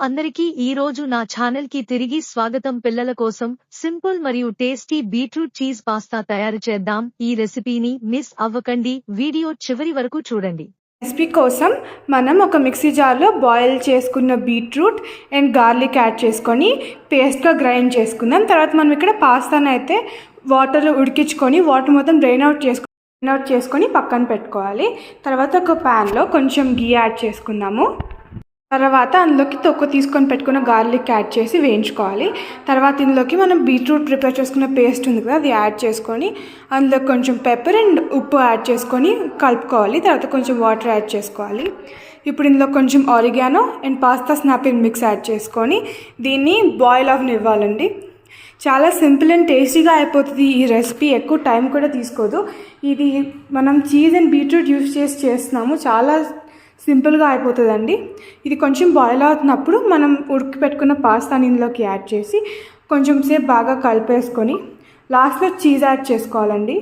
అందరికీ ఈ రోజు నా ఛానల్ కి తిరిగి స్వాగతం. పిల్లల కోసం సింపుల్ మరియు టేస్టీ బీట్రూట్ చీజ్ పాస్తా తయారు చేద్దాం. ఈ రెసిపీని మిస్ అవ్వకండి, వీడియో చివరి వరకు చూడండి. రెసిపీ కోసం మనం ఒక మిక్సీ జార్లో బాయిల్ చేసుకున్న బీట్రూట్ అండ్ గార్లిక్ యాడ్ చేసుకొని పేస్ట్గా గ్రైండ్ చేసుకుందాం. తర్వాత మనం ఇక్కడ పాస్తాను అయితే వాటర్లో ఉడికించుకొని వాటర్ మొత్తం డ్రైన్ అవుట్ చేసుకొని పక్కన పెట్టుకోవాలి. తర్వాత ఒక ప్యాన్లో కొంచెం గీ యాడ్ చేసుకుందాము. తర్వాత అందులోకి తొక్కు తీసుకొని పెట్టుకున్న గార్లిక్ యాడ్ చేసి వేయించుకోవాలి. తర్వాత ఇందులోకి మనం బీట్రూట్ ప్రిపేర్ చేసుకున్న పేస్ట్ ఉంది కదా, అది యాడ్ చేసుకొని అందులో కొంచెం పెప్పర్ అండ్ ఉప్పు యాడ్ చేసుకొని కలుపుకోవాలి. తర్వాత కొంచెం వాటర్ యాడ్ చేసుకోవాలి. ఇప్పుడు ఇందులో కొంచెం ఆరిగానో అండ్ పాస్తా స్నాపిన్ మిక్స్ యాడ్ చేసుకొని దీన్ని బాయిల్ ఇవ్వాలండి. చాలా సింపుల్ అండ్ టేస్టీగా అయిపోతుంది ఈ రెసిపీ. ఎక్కువ టైం కూడా తీసుకోదు. ఇది మనం చీజ్ అండ్ బీట్రూట్ యూస్ చేస్తున్నాము. చాలా సింపుల్గా అయిపోతుందండి. ఇది కొంచెం బాయిల్ అవుతున్నప్పుడు మనం ఉడికి పెట్టుకున్న పాస్తాని ఇందులోకి యాడ్ చేసి కొంచెం సేపు బాగా కలిపేసుకొని లాస్ట్లో చీజ్ యాడ్ చేసుకోవాలండి.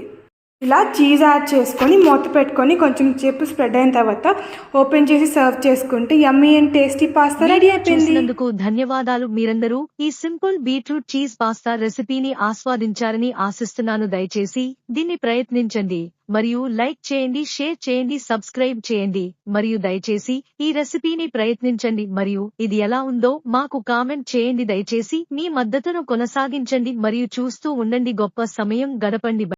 ఇలా చీజ్ యాడ్ చేసుకొని మూత పెట్టుకొని కొంచెం సేపు స్ప్రెడ్ అయిన తర్వాత ఓపెన్ చేసి సర్వ్ చేసుకుంటే యమ్మీ అండ్ టేస్టీ పాస్తా రెడీ అయిపోయింది. ధన్యవాదాలు. మీరందరూ ఈ సింపుల్ బీట్రూట్ చీజ్ పాస్తా రెసిపీని ఆస్వాదించారని ఆశిస్తున్నాను. దయచేసి దీన్ని ప్రయత్నించండి మరియు లైక్ చేయండి, షేర్ చేయండి, సబ్స్క్రైబ్ చేయండి మరియు దయచేసి ఈ రెసిపీని ప్రయత్నించండి మరియు ఇది ఎలా ఉందో మాకు కామెంట్ చేయండి. దయచేసి మీ మద్దతును కొనసాగించండి మరియు చూస్తూ ఉండండి. గొప్ప సమయం గడపండి.